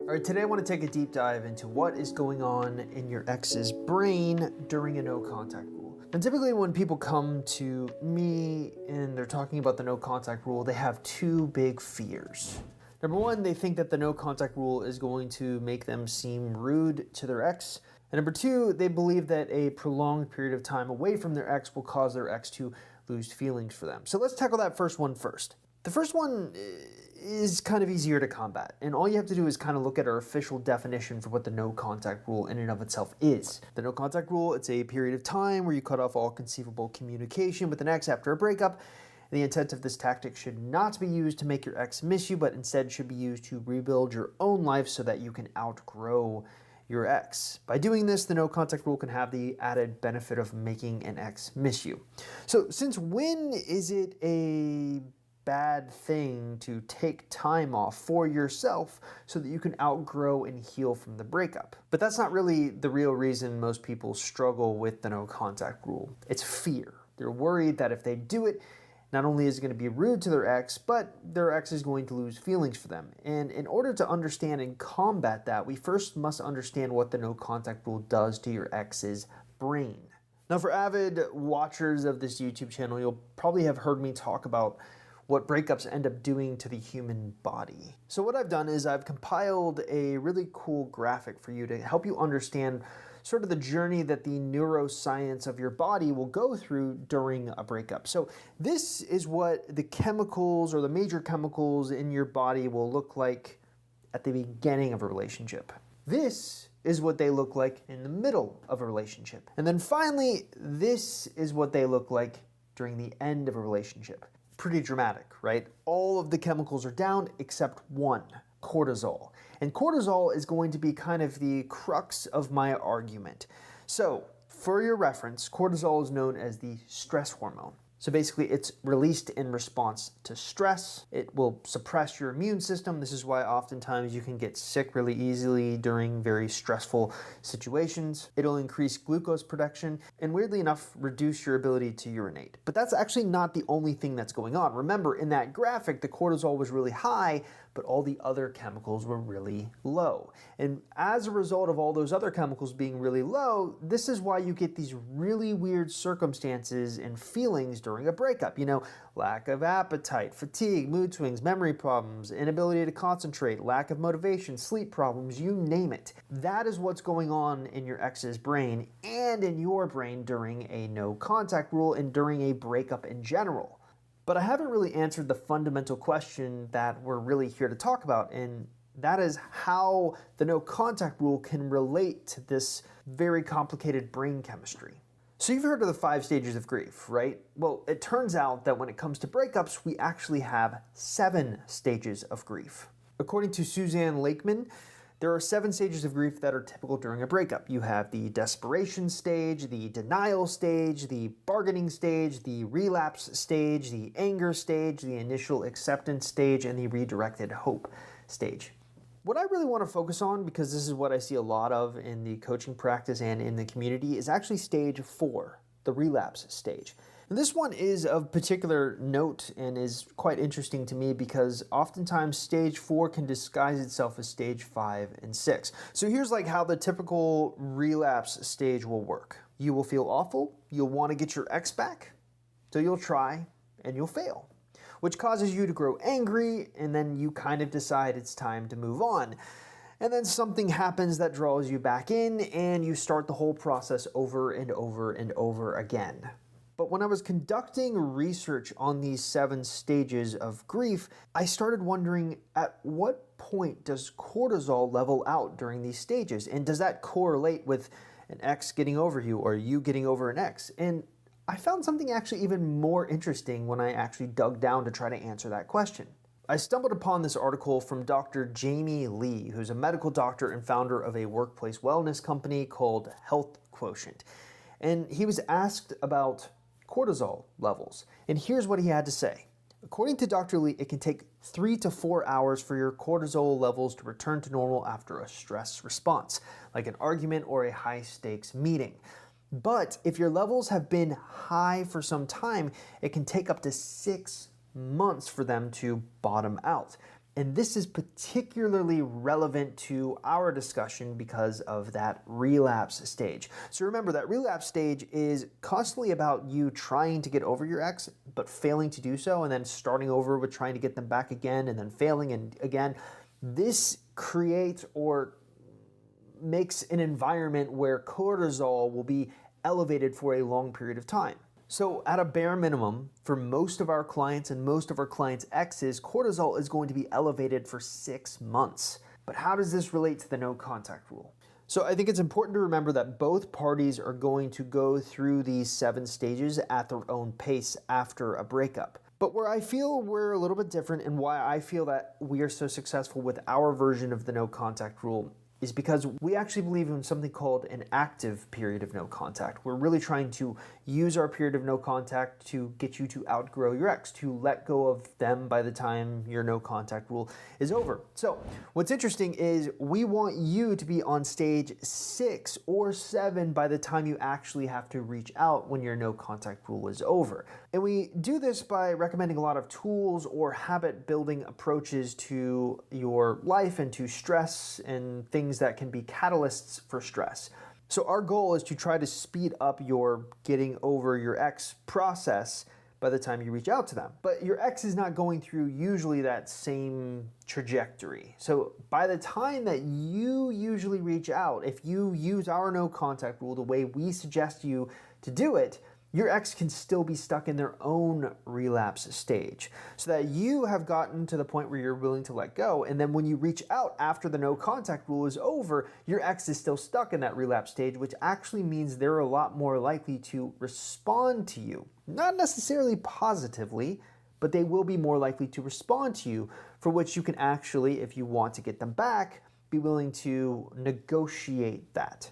All right, today I want to take a deep dive into what is going on in your ex's brain during a no contact rule. And typically when people come to me and they're talking about the no contact rule, they have two big fears. Number one, they think that the no contact rule is going to make them seem rude to their ex. And number two, they believe that a prolonged period of time away from their ex will cause their ex to lose feelings for them. So let's tackle that first one first. The first one is kind of easier to combat, and all you have to do is kind of look at our official definition for what the no contact rule in and of itself is. The no contact rule, it's a period of time where you cut off all conceivable communication with an ex after a breakup. The intent of this tactic should not be used to make your ex miss you, but instead should be used to rebuild your own life so that you can outgrow your ex. By doing this, the no contact rule can have the added benefit of making an ex miss you. So since when is it a bad thing to take time off for yourself so that you can outgrow and heal from the breakup? But that's not really the real reason most people struggle with the no contact rule. It's fear. They're worried that if they do it, not only is it going to be rude to their ex, but their ex is going to lose feelings for them. And in order to understand and combat that, we first must understand what the no contact rule does to your ex's brain. Now, for avid watchers of this YouTube channel, you'll probably have heard me talk about what breakups end up doing to the human body. So what I've done is I've compiled a really cool graphic for you to help you understand sort of the journey that the neuroscience of your body will go through during a breakup. So this is what the chemicals or the major chemicals in your body will look like at the beginning of a relationship. This is what they look like in the middle of a relationship. And then finally, this is what they look like during the end of a relationship. Pretty dramatic, right? All of the chemicals are down except one, cortisol. And cortisol is going to be kind of the crux of my argument. So, for your reference, cortisol is known as the stress hormone. So basically, it's released in response to stress. It will suppress your immune system. This is why oftentimes you can get sick really easily during very stressful situations. It'll increase glucose production and, weirdly enough, reduce your ability to urinate. But that's actually not the only thing that's going on. Remember, in that graphic, the cortisol was really high, but all the other chemicals were really low. And as a result of all those other chemicals being really low, this is why you get these really weird circumstances and feelings during a breakup. You know, lack of appetite, fatigue, mood swings, memory problems, inability to concentrate, lack of motivation, sleep problems, you name it. That is what's going on in your ex's brain and in your brain during a no contact rule and during a breakup in general. But I haven't really answered the fundamental question that we're really here to talk about, and that is how the no contact rule can relate to this very complicated brain chemistry. So you've heard of the 5 stages of grief, right? Well, it turns out that when it comes to breakups, we actually have 7 stages of grief. According to Suzanne Lakeman, there are 7 stages of grief that are typical during a breakup. You have the desperation stage, the denial stage, the bargaining stage, the relapse stage, the anger stage, the initial acceptance stage, and the redirected hope stage. What I really want to focus on, because this is what I see a lot of in the coaching practice and in the community, is actually stage 4, the relapse stage. And this one is of particular note and is quite interesting to me because oftentimes stage 4 can disguise itself as stage 5 and 6. So here's like how the typical relapse stage will work. You will feel awful, you'll want to get your ex back, so you'll try and you'll fail, which causes you to grow angry, and then you kind of decide it's time to move on. And then something happens that draws you back in, and you start the whole process over and over and over again. But when I was conducting research on these 7 stages of grief, I started wondering, at what point does cortisol level out during these stages? And does that correlate with an ex getting over you or you getting over an ex? And I found something actually even more interesting when I actually dug down to try to answer that question. I stumbled upon this article from Dr. Jamie Lee, who's a medical doctor and founder of a workplace wellness company called Health Quotient. And he was asked about cortisol levels. And here's what he had to say. According to Dr. Lee, it can take 3 to 4 hours for your cortisol levels to return to normal after a stress response, like an argument or a high-stakes meeting. But if your levels have been high for some time, it can take up to 6 months for them to bottom out. And this is particularly relevant to our discussion because of that relapse stage. So remember, that relapse stage is constantly about you trying to get over your ex, but failing to do so, and then starting over with trying to get them back again, and then failing and again. This creates or makes an environment where cortisol will be elevated for a long period of time. So at a bare minimum, for most of our clients and most of our clients' exes, cortisol is going to be elevated for 6 months. But how does this relate to the no contact rule? So I think it's important to remember that both parties are going to go through these 7 stages at their own pace after a breakup. But where I feel we're a little bit different and why I feel that we are so successful with our version of the no contact rule is because we actually believe in something called an active period of no contact. We're really trying to use our period of no contact to get you to outgrow your ex, to let go of them by the time your no contact rule is over. So what's interesting is we want you to be on stage 6 or 7 by the time you actually have to reach out when your no contact rule is over. And we do this by recommending a lot of tools or habit building approaches to your life and to stress and things that can be catalysts for stress. So our goal is to try to speed up your getting over your ex process by the time you reach out to them. But your ex is not going through usually that same trajectory. So by the time that you usually reach out, if you use our no contact rule the way we suggest you to do it, your ex can still be stuck in their own relapse stage, so that you have gotten to the point where you're willing to let go, and then when you reach out after the no contact rule is over, your ex is still stuck in that relapse stage, which actually means they're a lot more likely to respond to you. Not necessarily positively, but they will be more likely to respond to you, for which you can actually, if you want to get them back, be willing to negotiate that.